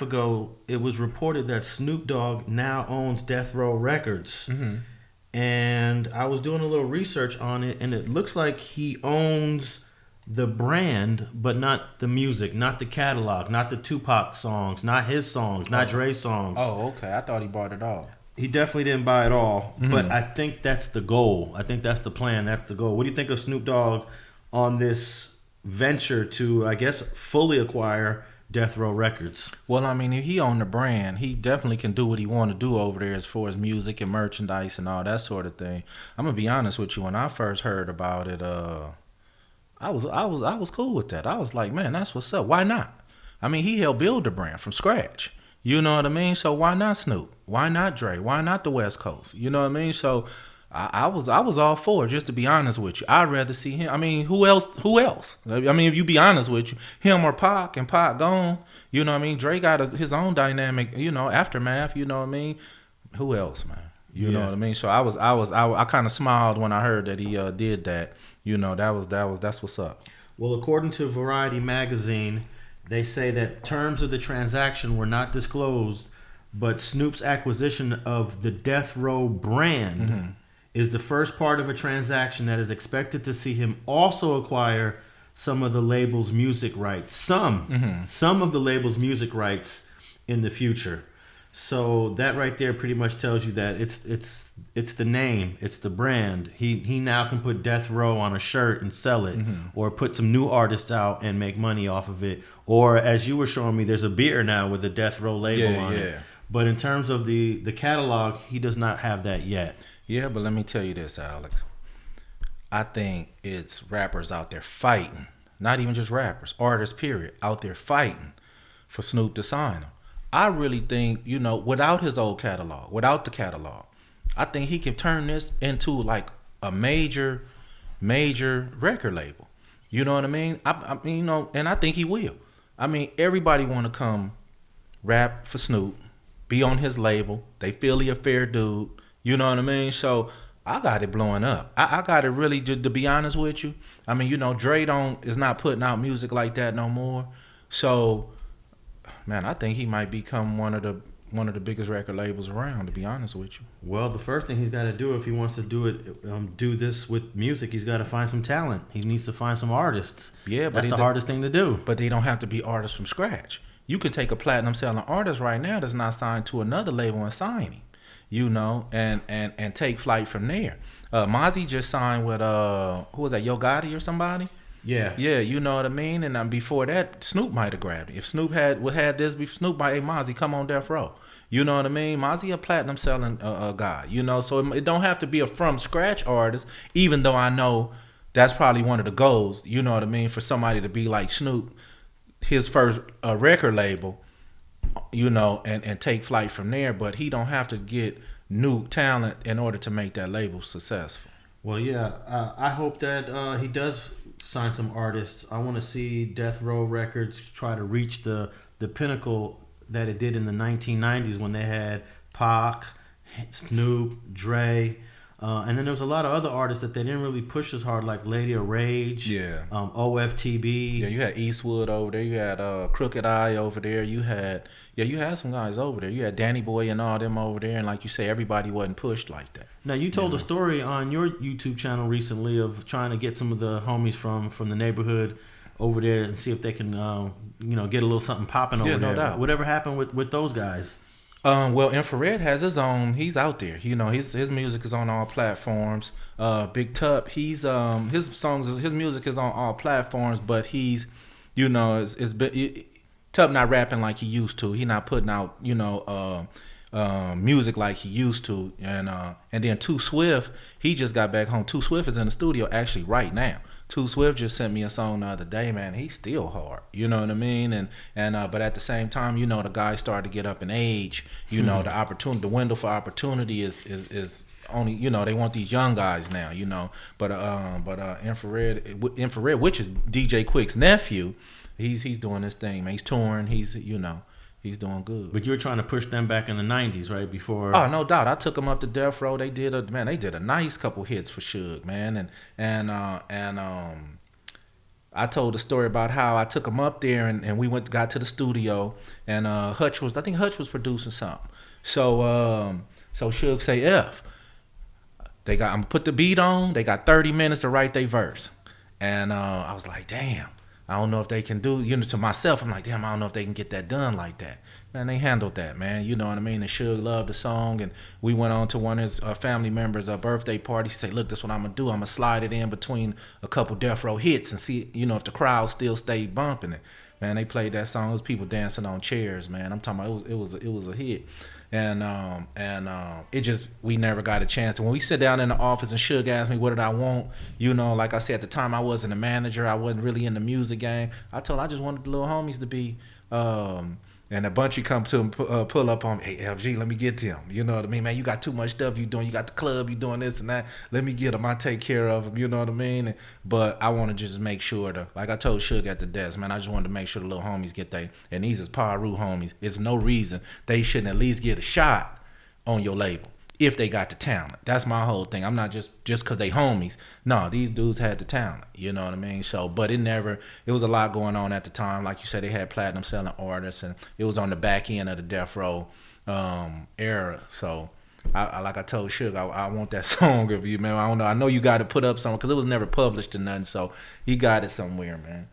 ago, it was reported that Snoop Dogg now owns Death Row Records. Mm-hmm. And I was doing a little research on it, and it looks like he owns the brand, but not the music, not the catalog, not the Tupac songs, not his songs, not Dre's songs. Oh, okay. I thought he bought it all. He definitely didn't buy it all, Mm-hmm. but I think that's the goal. I think that's the plan. That's the goal. What do you think of Snoop Dogg on this venture to, I guess, fully acquire Death Row Records? Well, I mean, if he owned the brand, he definitely can do what he want to do over there as far as music and merchandise and all that sort of thing. I'm gonna be honest with you. When I first heard about it, I was cool with that. I was like, man, that's what's up. Why not? I mean, he helped build the brand from scratch. You know what I mean? So why not Snoop? Why not Dre? Why not the West Coast? You know what I mean? So I was all for it, just to be honest with you. I'd rather see him. I mean, who else? I mean, if you be honest with you, him or Pac, and Pac gone. You know what I mean? Dre got his own dynamic, aftermath, you know what I mean? Who else, man? You know what I mean? So I kind of smiled when I heard that he did that. You know, that's what's up. Well, according to Variety magazine, they say that terms of the transaction were not disclosed, but Snoop's acquisition of the Death Row brand is the first part of a transaction that is expected to see him also acquire some of the label's music rights. Some of the label's music rights in the future. So that right there pretty much tells you that it's the name, it's the brand. He now can put Death Row on a shirt and sell it, or put some new artists out and make money off of it. Or as you were showing me, there's a beer now with the Death Row label on it. But in terms of the catalog, he does not have that yet. Yeah, but let me tell you this, Alex. I think it's rappers out there fighting, not even just rappers, artists, period, out there fighting for Snoop to sign him. I really think, without his old catalog, without the catalog, I think he can turn this into like a major record label. You know what I mean? I mean, and I think he will. I mean, everybody want to come rap for Snoop, be on his label. They feel he a fair dude. You know what I mean? So I got it blowing up. I got it really, to be honest with you. I mean, Dre is not putting out music like that no more. So, man, I think he might become one of the biggest record labels around, to be honest with you. Well, the first thing he's got to do if he wants to do this with music, he's got to find some talent. He needs to find some artists. Yeah, but that's the hardest thing to do. But they don't have to be artists from scratch. You could take a platinum selling artist right now that's not signed to another label and sign him, and take flight from there. Mozzie just signed with who was that, Yo Gotti or somebody? Yeah, you know what I mean. And before that, Snoop might have grabbed it. If Snoop had this, Snoop might, hey Mozzie, come on Death Row. You know what I mean? Mozzie a platinum selling guy. So it don't have to be a from scratch artist. Even though I know that's probably one of the goals. You know what I mean? For somebody to be like Snoop, his first record label, and take flight from there. But he don't have to get new talent in order to make that label successful. Well, yeah, I hope that he does sign some artists. I want to see Death Row Records try to reach the pinnacle that it did in the 1990s when they had Pac, Snoop, Dre, and then there was a lot of other artists that they didn't really push as hard, like Lady of Rage, OFTB. Yeah, you had Eastwood over there. You had Crooked Eye over there. You had some guys over there. You had Danny Boy and all them over there. And like you say, everybody wasn't pushed like that. Now, you told a story on your YouTube channel recently of trying to get some of the homies from the neighborhood over there and see if they can, get a little something popping over there. No doubt. Whatever happened with those guys? Well, Infrared has his own. He's out there. His music is on all platforms. Big Tup, his music is on all platforms, but he's, Tup not rapping like he used to. He not putting out, music like he used to. And then Too Swift, he just got back home. Too Swift is in the studio actually right now. Too Swift just sent me a song the other day, man. He's still hard, you know what I mean? And but at the same time, the guys started to get up in age. The window for opportunity is only, they want these young guys now, But Infrared, which is DJ Quick's nephew, he's doing this thing, man. He's touring. He's doing good. But you were trying to push them back in the 90s, right? Before. Oh, no doubt. I took them up to Death Row. They did a nice couple hits for Suge, man. I told the story about how I took him up there and we got to the studio and I think Hutch was producing something. So Suge say, F, I'm gonna put the beat on. They got 30 minutes to write their verse. And I was like, damn, I don't know if they can do, to myself, I'm like, damn, I don't know if they can get that done like that. Man, they handled that, man. You know what I mean? And Suge loved the song, and we went on to one of his family members' birthday party. He said, look, this is what I'm going to do. I'm going to slide it in between a couple Death Row hits and see, if the crowd still stayed bumping it. Man, they played that song. It was people dancing on chairs, man. I'm talking about it was a hit. And it just, we never got a chance. And when we sit down in the office and Suge asked me what did I want, like I said, at the time I wasn't a manager. I wasn't really in the music game. I told him I just wanted the little homies to be, and a bunch of come to him, pull up on me, hey, FG, let me get to him. You know what I mean, man? You got too much stuff you doing. You got the club, you doing this and that. Let me get him. I take care of him. You know what I mean? But I want to just make sure like I told Suge at the desk, man, I just wanted to make sure the little homies get and these is Paru homies. It's no reason they shouldn't at least get a shot on your label if they got the talent. That's my whole thing. I'm not just because they homies. No, these dudes had the talent. You know what I mean? So, but it was a lot going on at the time. Like you said, they had platinum selling artists, and it was on the back end of the Death Row era. So, like I told Suge, I want that song of you, man. I don't know. I know you got to put up something because it was never published or nothing. So, he got it somewhere, man.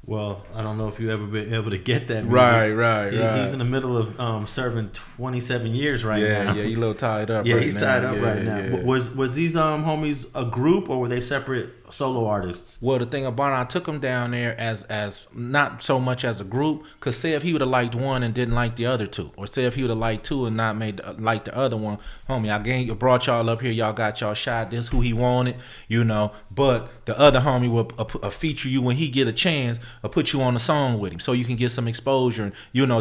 Well, I don't know if you ever been able to get that music. Right. He's in the middle of serving 27 years now. Yeah, he's a little tied up. Yeah, he's tied up right now. Yeah. Was these homies a group or were they separate solo artists? Well, the thing about it, I took them down there as not so much as a group. Cause say if he would have liked one and didn't like the other two, or say if he would have liked two and not like the other one, homie, I brought y'all up here. Y'all got y'all shot. This who he wanted, But the other homie will feature you when he get a chance. Or put you on a song with him so you can get some exposure. And,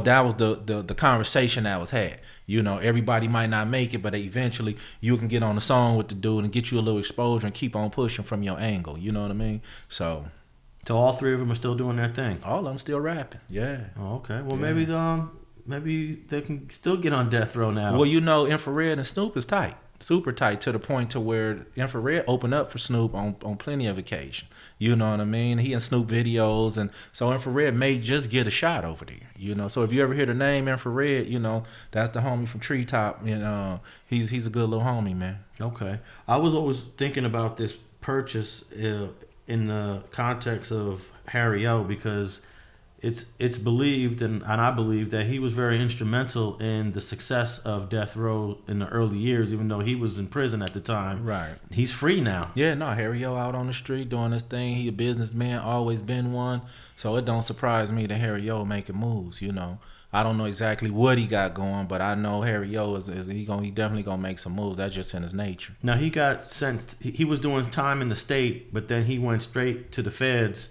that was the conversation that was had. Everybody might not make it, but eventually you can get on a song with the dude and get you a little exposure and keep on pushing from your angle. You know what I mean? So all three of them are still doing their thing. All of them still rapping. Yeah. Oh, okay. Well, yeah. Maybe they can still get on Death Row now. Well, Infrared and Snoop is tight. Super tight to the point to where Infrared opened up for Snoop on plenty of occasions. You know what I mean? He and Snoop videos, and so Infrared may just get a shot over there. So if you ever hear the name Infrared, that's the homie from Treetop. He's a good little homie, man. Okay. I was always thinking about this purchase in the context of Harry O, because it's believed, and I believe that he was very instrumental in the success of Death Row in the early years, even though he was in prison at the time. Right. He's free now. Yeah, no, Harry O out on the street doing his thing. He a businessman, always been one. So it don't surprise me that Harry O making moves, I don't know exactly what he got going, but I know Harry O he definitely gonna make some moves. That's just in his nature. Now he got sentenced. He was doing time in the state, but then he went straight to the feds.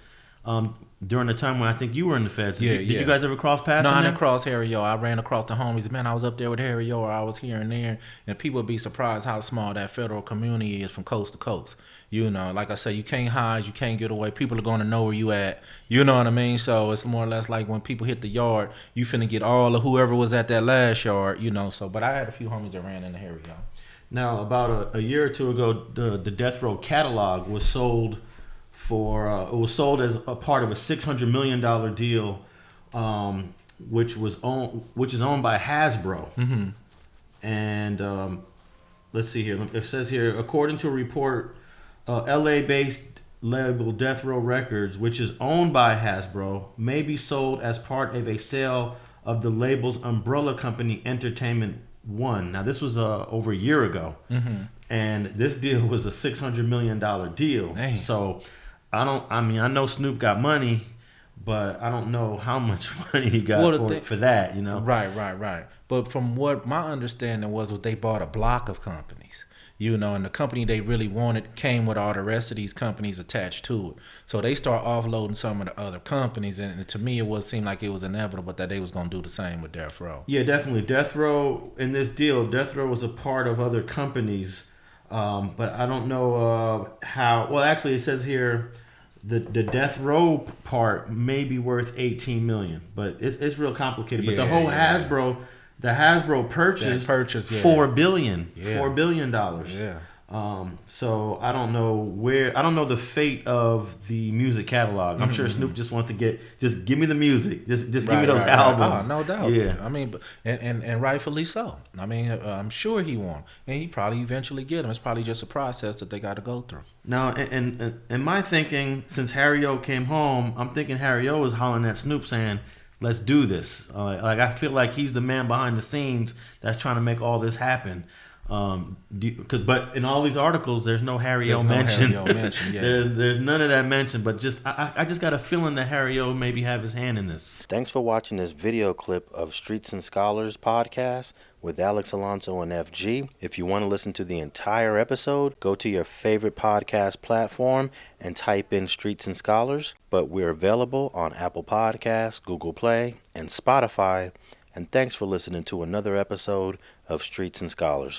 During the time when I think you were in the feds. Did you guys ever cross paths? No, I didn't cross Harry O. I ran across the homies. Man, I was up there with Harry O, or I was here and there. And people would be surprised how small that federal community is from coast to coast. Like I say, you can't hide, you can't get away. People are going to know where you at. You know what I mean? So it's more or less like when people hit the yard, you finna get all of whoever was at that last yard, So, but I had a few homies that ran into Harry O. Now, about a year or two ago, the Death Row catalog was sold it was sold as a part of a $600 million deal, which is owned by Hasbro. Mm-hmm. And let's see here. It says here, according to a report, LA-based label Death Row Records, which is owned by Hasbro, may be sold as part of a sale of the label's umbrella company, Entertainment One. Now, this was over a year ago, and this deal was a $600 million deal. Dang. So I know Snoop got money, but I don't know how much money he got for that, Right. But from what my understanding was they bought a block of companies, and the company they really wanted came with all the rest of these companies attached to it. So they start offloading some of the other companies, and to me seemed like it was inevitable that they was going to do the same with Death Row. Yeah, definitely. Death Row, in this deal, Death Row was a part of other companies, but I don't know how. Well, actually, it says here the Death Row part may be worth $18 million, but it's real complicated. But the whole Hasbro purchase, $4 billion. Yeah. $4 billion. Yeah. So I don't know the fate of the music catalog. I'm sure Snoop just wants to just give me the music, just give me those albums. Oh, no doubt. Yeah. I mean, and rightfully so. I mean, I'm sure he won, and he probably eventually get them. It's probably just a process that they got to go through. Now, and my thinking, since Harry O came home, I'm thinking Harry O is hollering at Snoop saying, "Let's do this." Like I feel like he's the man behind the scenes that's trying to make all this happen. But in all these articles, there's no Harry O mentioned. Yeah. there's none of that mentioned. But I just got a feeling that Harry O maybe have his hand in this. Thanks for watching this video clip of Streets and Scholars podcast with Alex Alonso and FG. If you want to listen to the entire episode, go to your favorite podcast platform and type in Streets and Scholars. But we're available on Apple Podcasts, Google Play, and Spotify. And thanks for listening to another episode of Streets and Scholars.